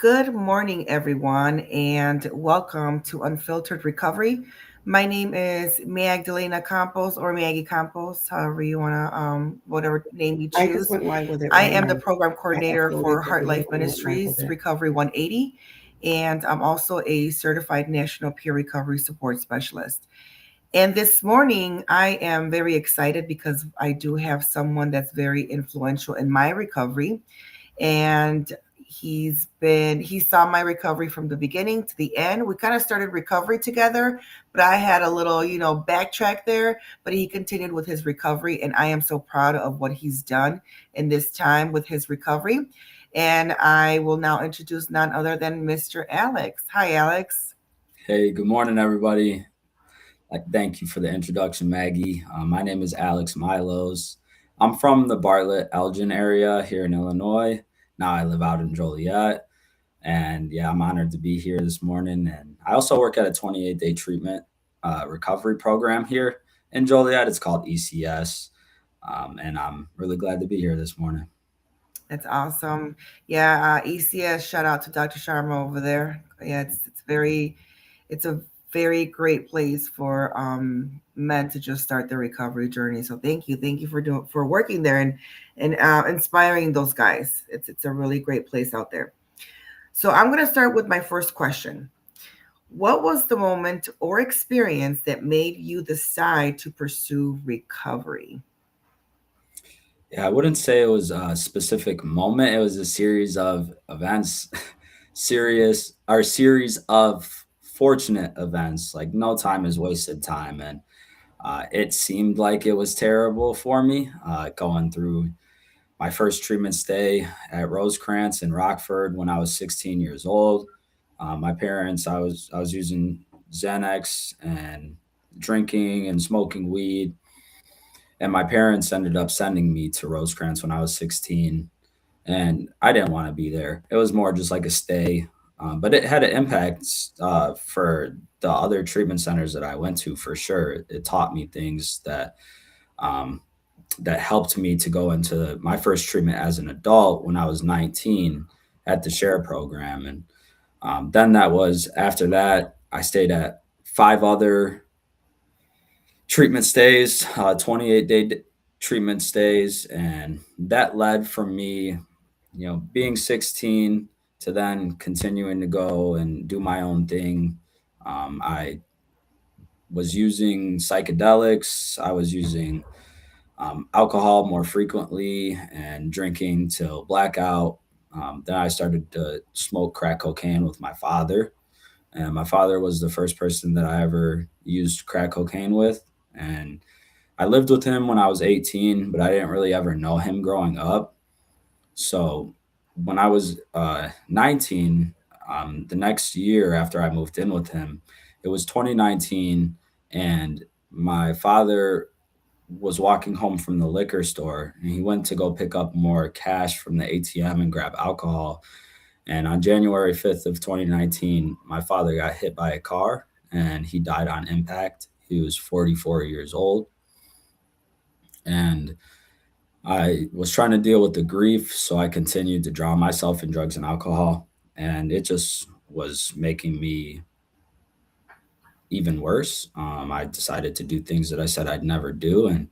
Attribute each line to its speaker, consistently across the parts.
Speaker 1: Good morning, everyone, and welcome to Unfiltered Recovery. My name is Magdalena Campos or Maggie Campos, however you want to, whatever name you
Speaker 2: I just
Speaker 1: choose.
Speaker 2: went live with it
Speaker 1: I
Speaker 2: right
Speaker 1: am the
Speaker 2: now.
Speaker 1: program
Speaker 2: I
Speaker 1: coordinator
Speaker 2: uploaded
Speaker 1: for
Speaker 2: the
Speaker 1: Heart
Speaker 2: video
Speaker 1: Life
Speaker 2: and went live with
Speaker 1: Ministries
Speaker 2: it.
Speaker 1: Recovery 180, and I'm also a certified national peer recovery support specialist. And this morning, I am very excited because I do have someone that's very influential in my recovery, and he saw my recovery from the beginning to the end. We kind of started recovery together, but I had a little, backtrack there, but he continued with his recovery, and I am so proud of what he's done in this time with his recovery. And I will now introduce none other than Mr. Alex. Hi, Alex.
Speaker 3: Hey, good morning, everybody. Thank you for the introduction, Maggie. My name is Alex Milosz. I'm from the Bartlett Elgin area here in Illinois. Now I live out in Joliet. And yeah, I'm honored to be here this morning. And I also work at a 28-day treatment recovery program here in Joliet. It's called ECS. And I'm really glad to be here this morning.
Speaker 1: That's awesome. Yeah, ECS. Shout out to Dr. Sharma over there. Yeah, it's a very great place for men to just start their recovery journey. So thank you for working there and inspiring those guys. It's a really great place out there. So I'm gonna start with my first question. What was the moment or experience that made you decide to pursue recovery?
Speaker 3: Yeah, I wouldn't say it was a specific moment. It was a series of events, series of fortunate events. Like no time is wasted time, and it seemed like it was terrible for me going through my first treatment stay at Rosecrans in Rockford when I was 16 years old. My parents, I was using Xanax and drinking and smoking weed, and my parents ended up sending me to Rosecrans when I was 16, and I didn't want to be there. It was more just like a stay, but it had an impact for the other treatment centers that I went to for sure. It taught me things um, that helped me to go into my first treatment as an adult when I was 19 at the Share program, and then that was after that I stayed at five other treatment stays, 28-day treatment stays, and that led from me, being 16 to then continuing to go and do my own thing. I was using psychedelics. I was using alcohol more frequently and drinking till blackout. Then I started to smoke crack cocaine with my father, and my father was the first person that I ever used crack cocaine with. And I lived with him when I was 18, but I didn't really ever know him growing up. So when I was 19, the next year after I moved in with him, it was 2019, and my father was walking home from the liquor store, and he went to go pick up more cash from the ATM and grab alcohol. And on January 5th of 2019, my father got hit by a car and he died on impact. He was 44 years old. And I was trying to deal with the grief, so I continued to drown myself in drugs and alcohol. And it just was making me even worse. I decided to do things that I said I'd never do. And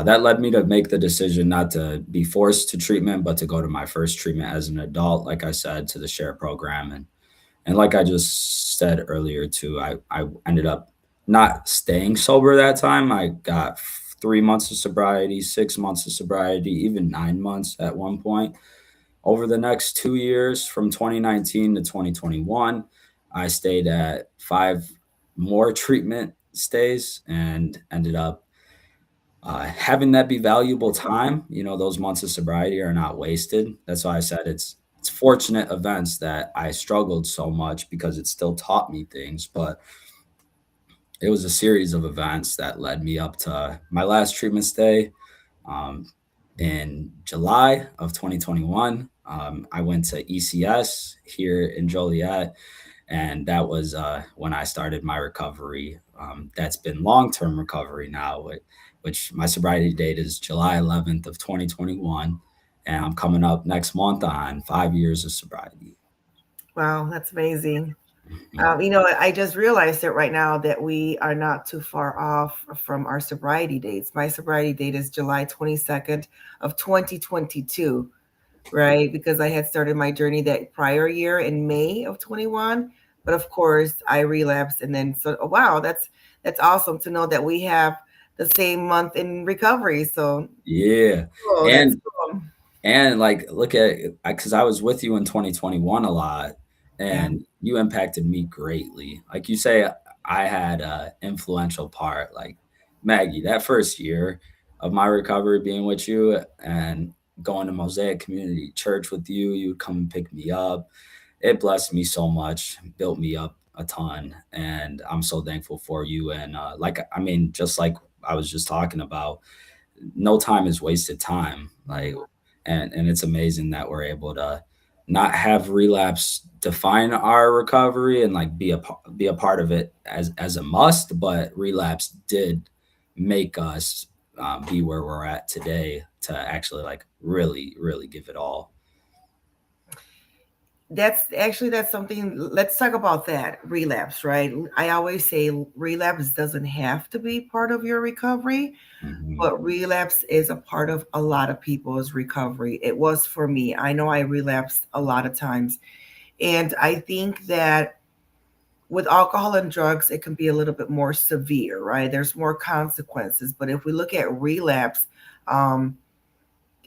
Speaker 3: that led me to make the decision not to be forced to treatment, but to go to my first treatment as an adult, like I said, to the Share program. And like I just said earlier, too, I ended up not staying sober that time. I got 3 months of sobriety, 6 months of sobriety, even 9 months at one point. Over the next 2 years, from 2019 to 2021, I stayed at five more treatment stays and ended up having that be valuable time. Those months of sobriety are not wasted. That's why I said it's fortunate events that I struggled so much because it still taught me things, but it was a series of events that led me up to my last treatment stay um, in July of 2021. I went to ECS here in Joliet, and that was when I started my recovery. That's been long-term recovery now, which my sobriety date is July 11th of 2021, and I'm coming up next month on 5 years of sobriety.
Speaker 1: Wow, that's amazing.
Speaker 3: Mhm.
Speaker 1: I just realized it right now that we are not too far off from our sobriety dates. My sobriety date is July 22nd of 2022, right? Because I had started my journey that prior year in May of 21. But of course, I relapsed, and then so oh, wow, that's awesome to know that we have the same month in recovery. So
Speaker 3: Yeah.
Speaker 1: cool, that's
Speaker 3: And
Speaker 1: cool.
Speaker 3: like look at, because I was with you in 2021 a lot,
Speaker 1: Yeah.
Speaker 3: and you impacted me greatly. Like you say, I had a influential part. Like Maggie, that first year of my recovery being with you and going to Mosaic Community Church with you, you would come and pick me up. It blessed me so much, built me up a ton, and I'm so thankful for you. And like I mean, just like I was just talking about, no time is wasted time. Like, and it's amazing that we're able to not have relapse define our recovery and like be a part of it as a must, but relapse did make us be where we're at today to actually like really give it all.
Speaker 1: That's something. Let's talk about that relapse, right? I always say relapse doesn't have to be part of your recovery,
Speaker 3: Hmm.
Speaker 1: but relapse is a part of a lot of people's recovery. It was for me. I know I relapsed a lot of times. And I think that with alcohol and drugs, it can be a little bit more severe, right? There's more consequences. But if we look at relapse, um,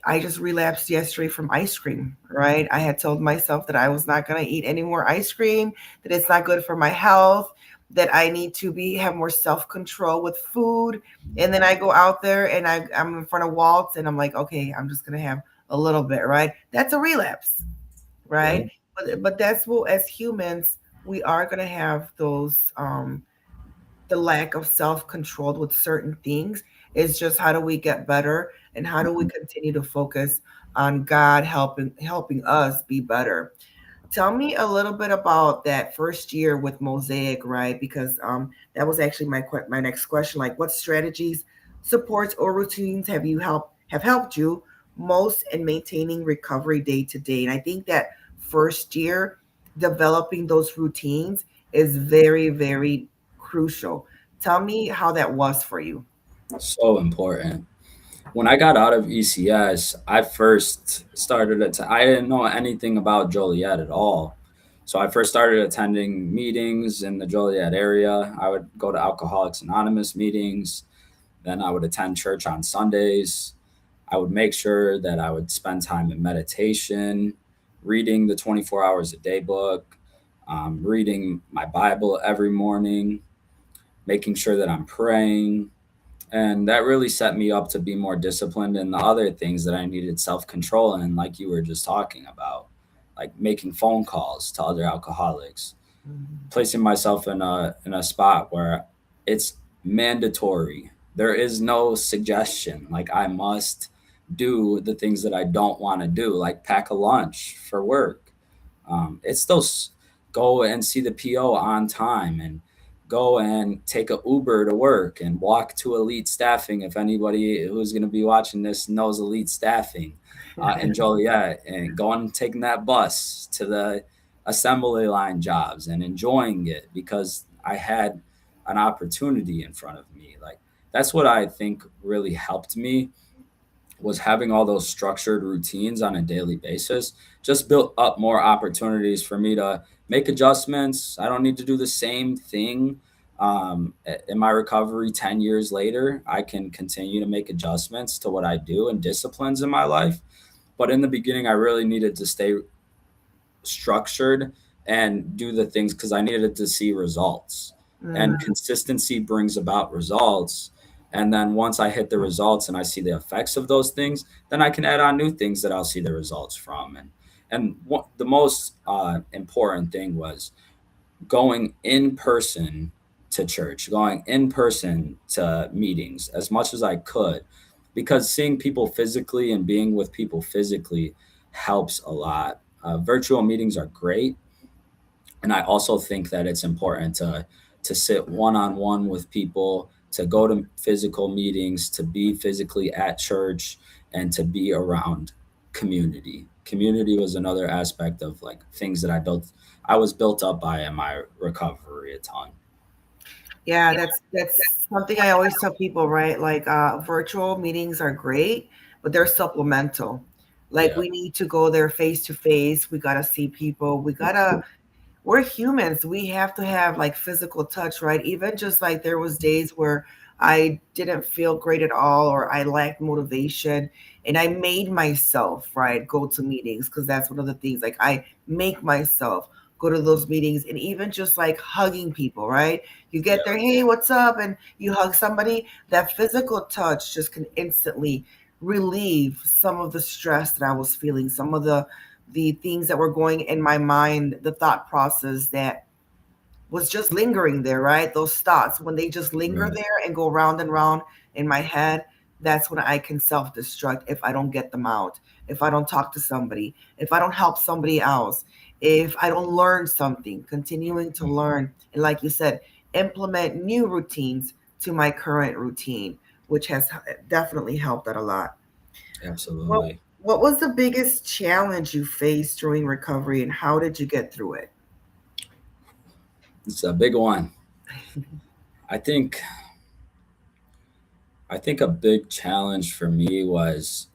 Speaker 1: I just relapsed yesterday from ice cream, right? I had told myself that I was not going to eat any more ice cream, that it's not good for my health, that I need to be have more self-control with food. And then I go out there and I'm in front of Waltz and I'm like, okay, I'm just going to have a little bit, right? That's a relapse,
Speaker 3: Yeah.
Speaker 1: right? But that's what, as humans, we are going to have those the lack of self-control with certain things. Is just how do we get better and how do we
Speaker 3: Mhm.
Speaker 1: continue to focus on God helping us be better. Tell me a little bit about that first year with Mosaic, right? Because that was actually my next question. Like, what strategies, supports, or routines have helped you most in maintaining recovery day to day? And I think that first year, developing those routines is very crucial. Tell me how that was for you.
Speaker 3: So important. When I got out of ECS, I first started I didn't know anything about Joliet at all. So I first started attending meetings in the Joliet area. I would go to Alcoholics Anonymous meetings. Then I would attend church on Sundays. I would make sure that I would spend time in meditation, reading the 24 hours a day book, reading my Bible every morning, making sure that I'm praying, and that really set me up to be more disciplined in the other things that I needed self control in, like you were just talking about, like making phone calls to other alcoholics,
Speaker 1: Mhm.
Speaker 3: placing myself in a spot where it's mandatory. There is no suggestion. Like I must do the things that I don't want to do, like pack a lunch for work. It's those go and see the PO on time and go and take a Uber to work and walk to Elite Staffing. If anybody who's going to be watching this knows Elite Staffing in Joliet, and going and taking that bus to the assembly line jobs and enjoying it because I had an opportunity in front of me. Like that's what I think really helped me, was having all those structured routines on a daily basis just built up more opportunities for me to make adjustments. I don't need to do the same thing in my recovery 10 years later. I can continue to make adjustments to what I do and disciplines in my life. But in the beginning, I really needed to stay structured and do the things because I needed to see results.
Speaker 1: Mm,
Speaker 3: And consistency brings about results. And then once I hit the results and I see the effects of those things, then I can add on new things that I'll see the results from. And what the most important thing was going in person to church, going in person to meetings as much as I could, because seeing people physically and being with people physically helps a lot. Virtual meetings are great, and I also think that it's important to sit one on one with people, to go to physical meetings, to be physically at church, and to be around community. Community was another aspect of like things that I was built up by in my recovery a ton.
Speaker 1: Yeah, that's something I always tell people, right? Like virtual meetings are great, but they're supplemental. Like
Speaker 3: Yeah,
Speaker 1: we need to go there face to face. We got to see people. We're humans. We have to have like physical touch, right? Even just like there was days where I didn't feel great at all or I lacked motivation and I made myself, right, go to meetings because that's one of the things like I make myself go to those meetings and even just like hugging people, right? You get
Speaker 3: yeah,
Speaker 1: there, hey, what's up? And you hug somebody, that physical touch just can instantly relieve some of the stress that I was feeling, some of the things that were going in my mind, the thought process that was just lingering there, right? Those thoughts, when they just linger
Speaker 3: right.
Speaker 1: there and go round and round in my head, that's when I can self destruct if I don't get them out, if I don't talk to somebody, if I don't help somebody else, if I don't learn something, continuing to learn. And like you said, implement new routines to my current routine, which has definitely helped that a lot. What,
Speaker 3: Absolutely.
Speaker 1: what was the biggest challenge you faced during recovery and how did you get through it?
Speaker 3: It's a big one. I think I think a big challenge for me was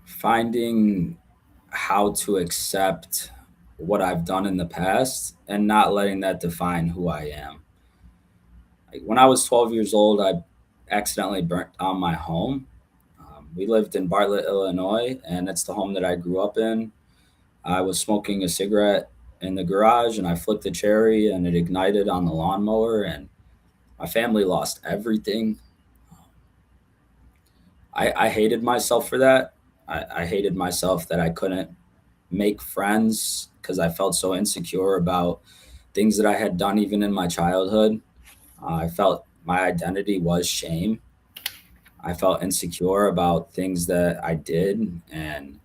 Speaker 3: finding how to accept what I've done in the past and not letting that define who I am. Like when I was 12 years old, I accidentally burnt down my home. We lived in Bartlett, Illinois, and it's the home that I grew up in. I was smoking a cigarette in the garage and I flicked the cherry and it ignited on the lawnmower, and my family lost everything. I hated myself for that. I hated myself that I couldn't make friends because I felt so insecure about things that I had done even in my childhood. I felt my identity was shame. I felt insecure about things that I did, and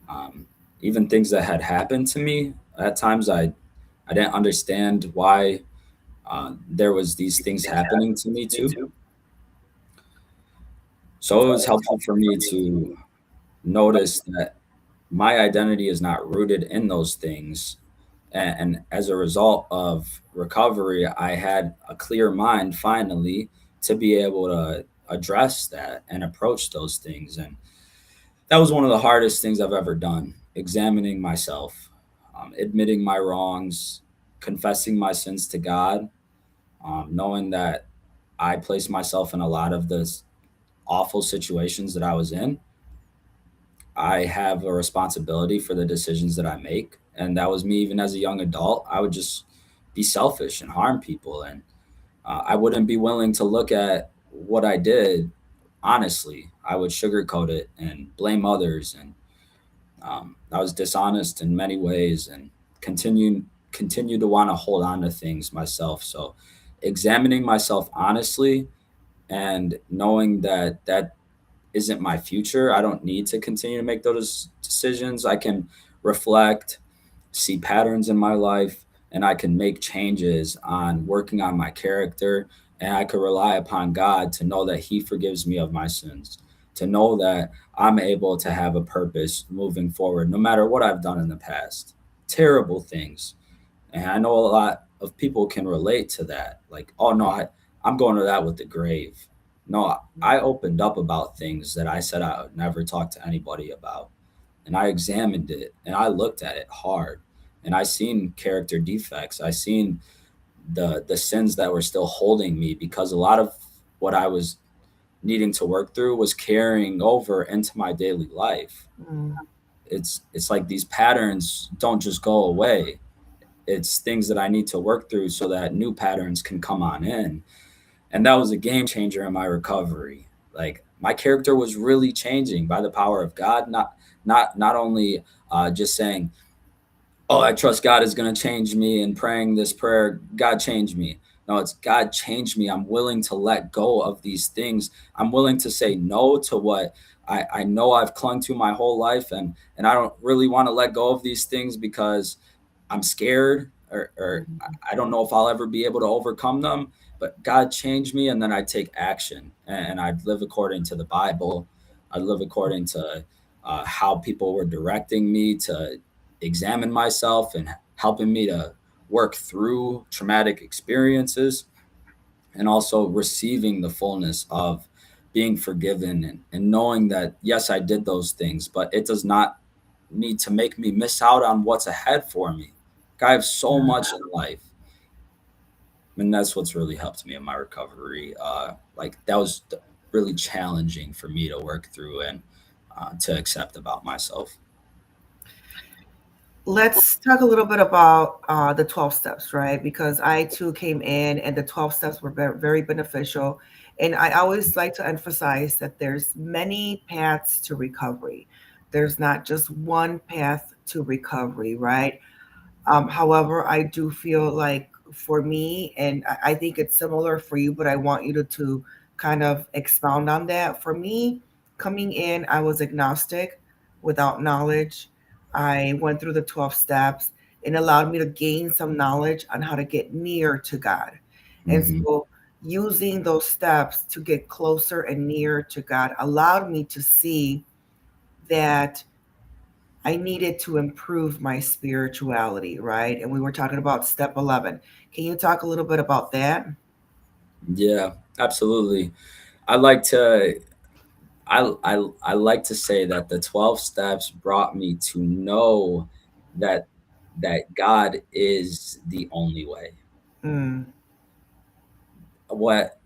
Speaker 3: um, even things that had happened to me. At times, I didn't understand why there was these things happening to me too. So it was helpful for me to notice that my identity is not rooted in those things. And as a result of recovery, I had a clear mind finally to be able to address that and approach those things. And that was one of the hardest things I've ever done, examining myself, admitting my wrongs, confessing my sins to God, knowing that I placed myself in a lot of the awful situations that I was in. I have a responsibility for the decisions that I make. And that was me even as a young adult. I would just be selfish and harm people. And I wouldn't be willing to look at what I did honestly. I would sugarcoat it and blame others. And I was dishonest in many ways and continue to want to hold on to things myself. So examining myself honestly and knowing that that isn't my future. I don't need to continue to make those decisions. I can reflect, see patterns in my life, and I can make changes on working on my character. And I can rely upon God to know that He forgives me of my sins, to know that I'm able to have a purpose moving forward, no matter what I've done in the past. Terrible things. And I know a lot of people can relate to that. Like, oh no, I'm going to that with the grave. No, I opened up about things that I said I would never talk to anybody about. And I examined it and I looked at it hard. And I seen character defects. I seen the sins that were still holding me because a lot of what I was needing to work through was carrying over into my daily life.
Speaker 1: Mm,
Speaker 3: It's like these patterns don't just go away. It's things that I need to work through so that new patterns can come on in. And that was a game changer in my recovery. Like my character was really changing by the power of God, not only just saying, "Oh, I trust God is going to change me," and praying this prayer, "God change me." No, it's God change me. I'm willing to let go of these things. I'm willing to say no to what I know I've clung to my whole life, and I don't really want to let go of these things because I'm scared, or
Speaker 1: mhm,
Speaker 3: I don't know if I'll ever be able to overcome them. But God changed me, and then I take action and I live according to the Bible. I live according to how people were directing me to examine myself and helping me to work through traumatic experiences, and also receiving the fullness of being forgiven, and knowing that yes, I did those things, but it does not need to make me miss out on what's ahead for me. I have so
Speaker 1: Yeah.
Speaker 3: much in life, and that's what's really helped me in my recovery. Like that was really challenging for me to work through and to accept about myself.
Speaker 1: Let's talk a little bit about the 12 steps, right? Because I too came in and the 12 steps were very beneficial. And I always like to emphasize that there's many paths to recovery. There's not just one path to recovery, right? However, I do feel like for me, and I think it's similar for you, but I want you to kind of expound on that. For me, coming in, I was agnostic without knowledge. I went through the 12 steps and allowed me to gain some knowledge on how to get near to God. And
Speaker 3: Hmm.
Speaker 1: so, using those steps to get closer and nearer to God allowed me to see that I needed to improve my spirituality, right? And we were talking about step 11. Can you talk a little bit about that?
Speaker 3: Yeah, absolutely. I like to I like to say that the 12 steps brought me to know that God is the only way.
Speaker 1: Mm,
Speaker 3: What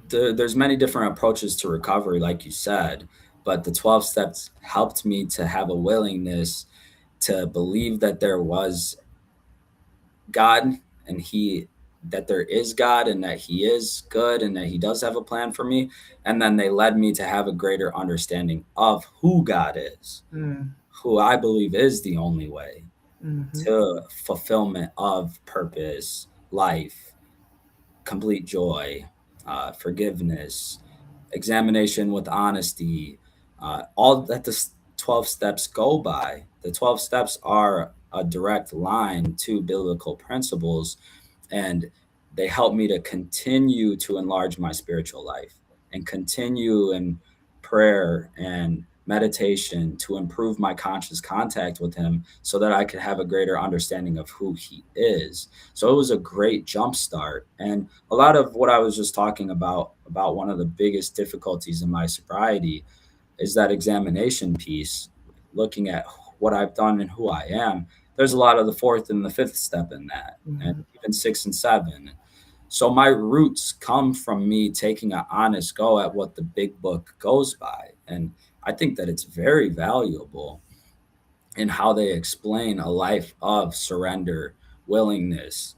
Speaker 3: there's many different approaches to recovery, like you said, but the 12 steps helped me to have a willingness to believe that there was God, and that there is God, and that he is good, and that he does have a plan for me. And then they led me to have a greater understanding of who God is,
Speaker 1: mm,
Speaker 3: who I believe is the only way
Speaker 1: mm-hmm,
Speaker 3: to fulfillment of purpose, life, complete joy, forgiveness, examination with honesty, all that the 12 steps go by. The 12 steps are a direct line to biblical principles, and they help me to continue to enlarge my spiritual life and continue in prayer and meditation to improve my conscious contact with him, so that I could have a greater understanding of who he is. So it was a great jump start. And a lot of what I was just talking about one of the biggest difficulties in my sobriety is that examination piece, looking at what I've done and who I am. There's a lot of the fourth and the fifth step in that, and
Speaker 1: mm-hmm.
Speaker 3: even six and seven. So my roots come from me taking an honest go at what the big book goes by. And I think that it's very valuable in how they explain a life of surrender, willingness,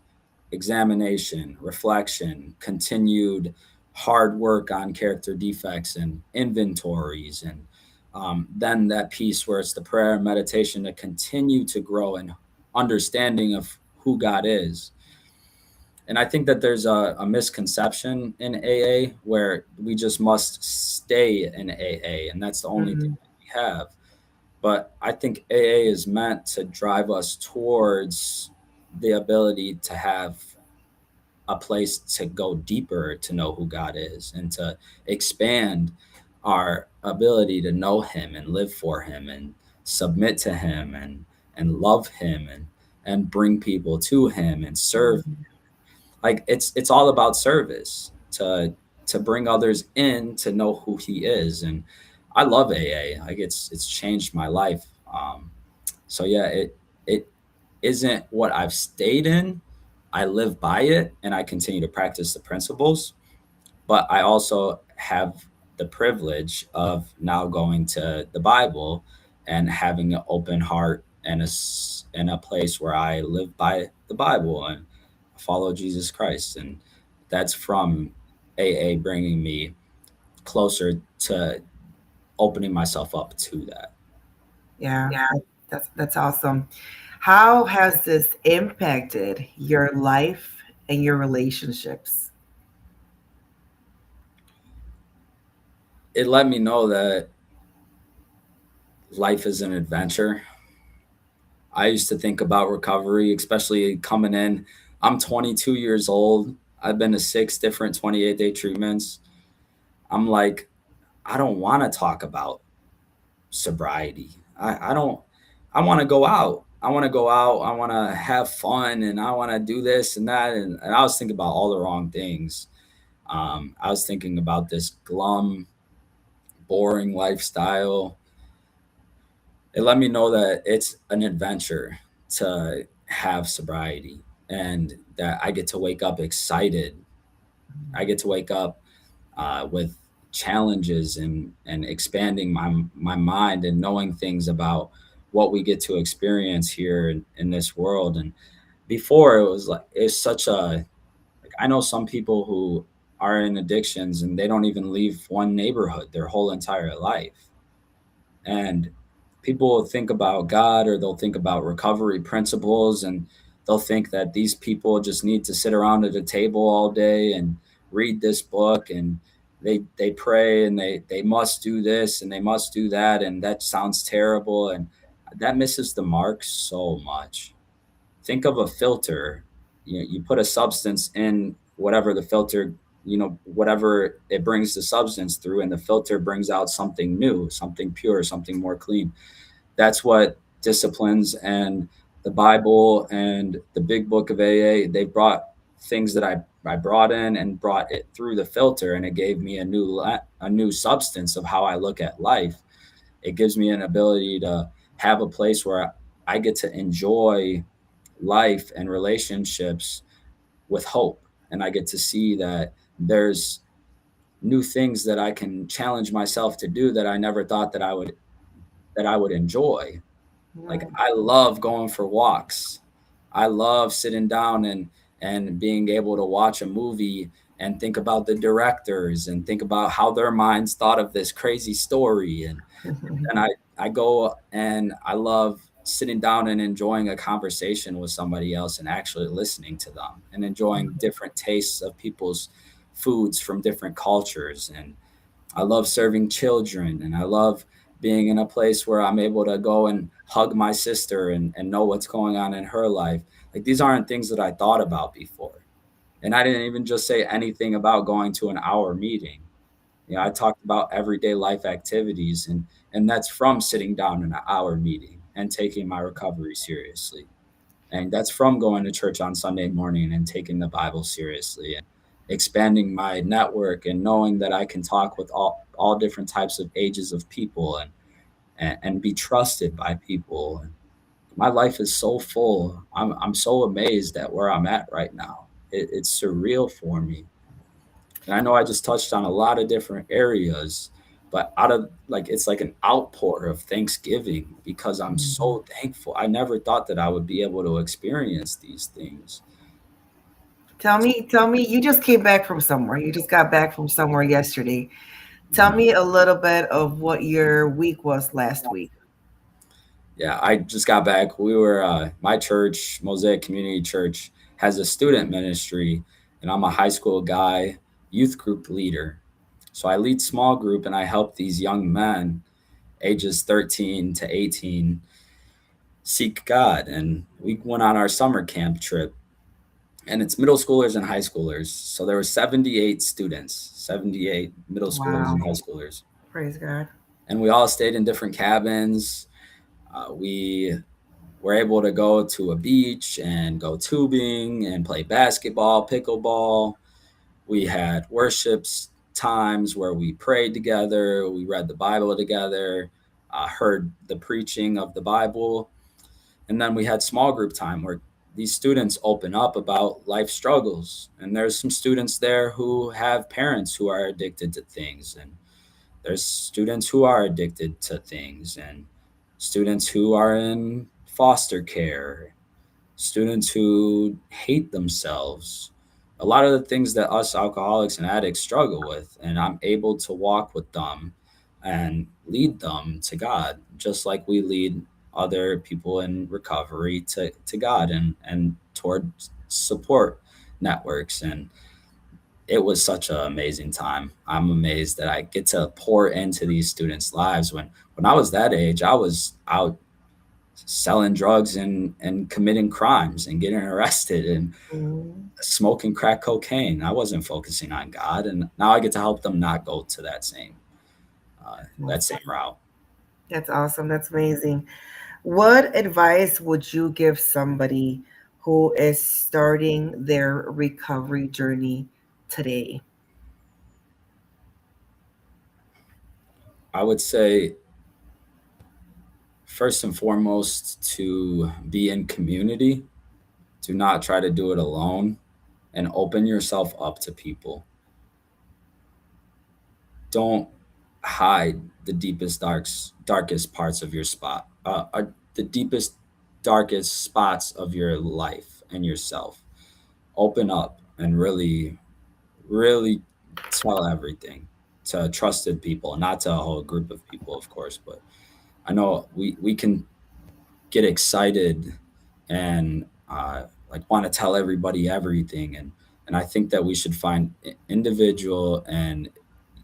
Speaker 3: examination, reflection, continued hard work on character defects and inventories, and then that piece where it's the prayer and meditation to continue to grow in understanding of who God is. And I think that there's a misconception in AA where we just must stay in AA, and that's the only thing
Speaker 1: Mm-hmm.
Speaker 3: that we have. But I think AA is meant to drive us towards the ability to have a place to go deeper to know who God is, and to expand our ability to know him and live for him and submit to him and love him and bring people to him and serve.
Speaker 1: Mm-hmm.
Speaker 3: Like it's all about service to bring others in to know who he is. And I love AA. Like it's changed my life. So yeah, it isn't what I've stayed in. I live by it and I continue to practice the principles, but I also have the privilege of now going to the Bible and having an open heart and a place where I live by the Bible and follow Jesus Christ. And that's from AA bringing me closer to opening myself up to that.
Speaker 1: Yeah, that's awesome. How has this impacted your life and your relationships?
Speaker 3: It let me know that life is an adventure. I used to think about recovery, especially coming in. I'm 22 years old. I've been to 6 different 28-day treatments. I'm like, I don't want to talk about sobriety. I don't, I want to go out. I want to go out. I want to have fun and I want to do this and that. And I was thinking about all the wrong things. I was thinking about this glum, boring lifestyle. It let me know that it's an adventure to have sobriety and that I get to wake up excited. I get to wake up with challenges and expanding my mind and knowing things about what we get to experience here in this world. And before it was like it's such a like I know some people who are in addictions and they don't even leave one neighborhood their whole entire life. And people will think about God or they'll think about recovery principles and they'll think that these people just need to sit around at a table all day and read this book and they pray and they must do this and they must do that and that sounds terrible and that misses the mark so much. Think of a filter. You put a substance in whatever the filter, whatever it brings the substance through, and the filter brings out something new, something pure, something more clean. That's what disciplines and the Bible and the big book of AA, they brought things that I brought in and brought it through the filter, and it gave me a new substance of how I look at life. It gives me an ability to have a place where I get to enjoy life and relationships with hope, and I get to see that there's new things that I can challenge myself to do that I never thought that I would enjoy. Like
Speaker 1: Mm,
Speaker 3: I love going for walks. I love sitting down and being able to watch a movie and think about the directors and think about how their minds thought of this crazy story. And I go and I love sitting down and enjoying a conversation with somebody else and actually listening to them and enjoying different tastes of people's foods from different cultures. And I love serving children and I love being in a place where I'm able to go and hug my sister and know what's going on in her life. Like these aren't things that I thought about before. And I didn't even just say anything about going to an hour meeting. I talked about everyday life activities and that's from sitting down in an hour meeting and taking my recovery seriously. And that's from going to church on Sunday morning and taking the Bible seriously and expanding my network and knowing that I can talk with all different types of ages of people and be trusted by people. My life is so full. I'm so amazed at where I'm at right now. It's surreal for me. And I know I just touched on a lot of different areas, but out of like it's like an outpour of thanksgiving because I'm
Speaker 1: mm.
Speaker 3: so thankful. I never thought that I would be able to experience these things.
Speaker 1: Tell me, you just came back from somewhere. You just got back from somewhere yesterday. Tell
Speaker 3: Mhm.
Speaker 1: me a little bit of what your week was last week.
Speaker 3: Yeah, I just got back. We were my church, Mosaic Community Church, has a student ministry, and I'm a high school guy, youth group leader. So I lead small group and I help these young men ages 13 to 18 seek God. And we went on our summer camp trip, and it's middle schoolers and high schoolers. So there were 78 students, 78 middle schoolers
Speaker 1: Wow.
Speaker 3: and high schoolers.
Speaker 1: Praise God.
Speaker 3: And we all stayed in different cabins. We were able to go to a beach and go tubing and play basketball, pickleball. We had worships times where we prayed together, we read the Bible together, heard the preaching of the Bible. And then we had small group time where these students open up about life struggles. And there's some students there who have parents who are addicted to things. And there's students who are addicted to things. And students who are in foster care, students who hate themselves. A lot of the things that us alcoholics and addicts struggle with. And I'm able to walk with them and lead them to God, just like we lead other people in recovery to God and toward support networks. And it was such an amazing time. I'm amazed that I get to pour into these students' lives. When I was that age, I was out selling drugs and committing crimes and getting arrested and
Speaker 1: Mm,
Speaker 3: smoking crack cocaine. I wasn't focusing on God, and now I get to help them not go to that same. that
Speaker 1: Awesome.
Speaker 3: same route.
Speaker 1: That's awesome. That's amazing. What advice would you give somebody who is starting their recovery journey today?
Speaker 3: I would say, first and foremost, to be in community. Do not try to do it alone, and open yourself up to people. Don't hide the darkest parts of your the deepest, darkest spots of your life and yourself. Open up and really tell everything to trusted people, not to a whole group of people, of course. But I know we can get excited and like want to tell everybody everything, and I think that we should find individual and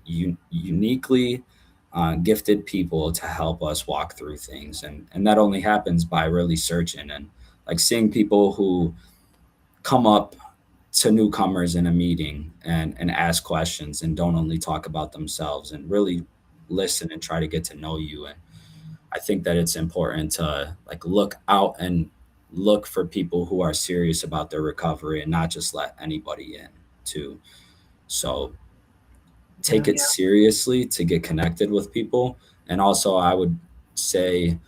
Speaker 3: uniquely gifted people to help us walk through things, and that only happens by really searching and like seeing people who come up to newcomers in a meeting and ask questions and don't only talk about themselves and really listen and try to get to know you. And I think that it's important to like look out and look for people who are serious about their recovery and not just let anybody in too. So take it
Speaker 1: Yeah.
Speaker 3: seriously to get connected with people. And also, I would say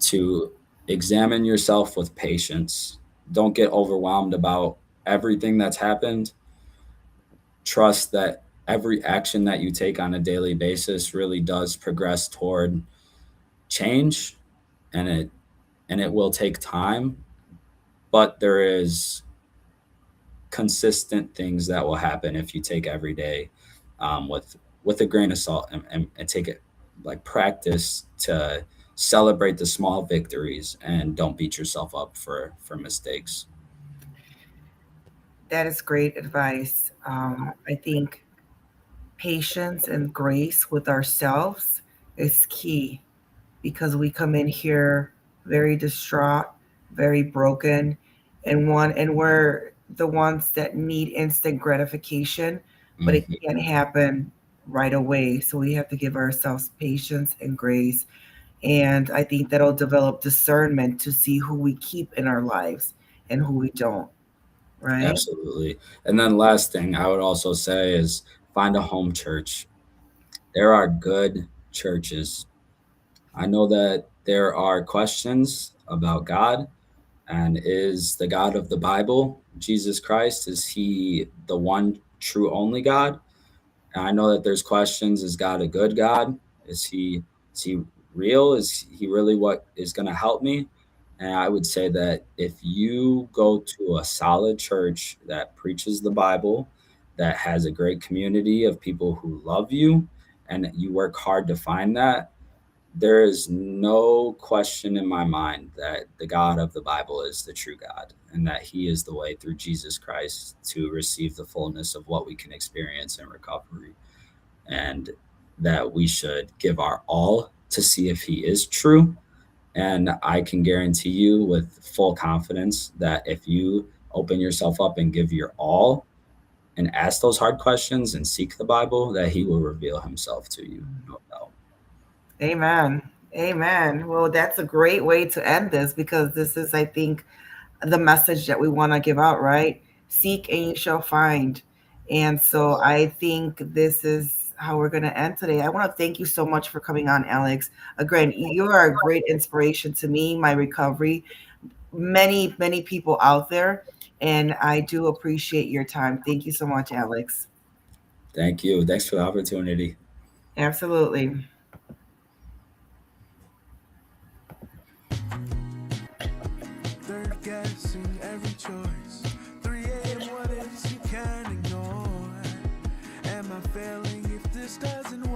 Speaker 3: to examine yourself with patience. Don't get overwhelmed about everything that's happened. Trust that every action that you take on a daily basis really does progress toward change, and it will take time, but there is consistent things that will happen if you take every day with a grain of salt, and take it like practice to celebrate the small victories and don't beat yourself up for mistakes.
Speaker 1: That is great advice. I think patience and grace with ourselves is key because we come in here very distraught, very broken, and we're the ones that need instant gratification, but it
Speaker 3: Hmm.
Speaker 1: can't happen right away. So we have to give ourselves patience and grace. And I think that'll develop discernment to see who we keep in our lives and who we don't, right?
Speaker 3: Absolutely. And then last thing I would also say is find a home church. There are good churches. I know that there are questions about God, and is the God of the Bible, Jesus Christ, is he the one true only God? And I know that there's questions, is God a good God? Is he real? Is he really what is going to help me? And I would say that if you go to a solid church that preaches the Bible, that has a great community of people who love you, and you work hard to find that, there is no question in my mind that the God of the Bible is the true God and that he is the way through Jesus Christ to receive the fullness of what we can experience in recovery, and that we should give our all to see if he is true. And I can guarantee you with full confidence that if you open yourself up and give your all and ask those hard questions and seek the Bible, that he will reveal himself to you, no doubt.
Speaker 1: Amen. Amen. Well, that's a great way to end this because this is, I think, the message that we want to give out, right? Seek and you shall find. And so I think this is how we're going to end today. I want to thank you so much for coming on, Alex. Again, you are a great inspiration to me, my recovery, many people out there. And I do appreciate your time. Thank you so much, Alex.
Speaker 3: Thank you. Thanks for the opportunity.
Speaker 1: Absolutely.
Speaker 2: Third guessing every choice. 3 a.m. What ifs you can't ignore? Am I failing if this doesn't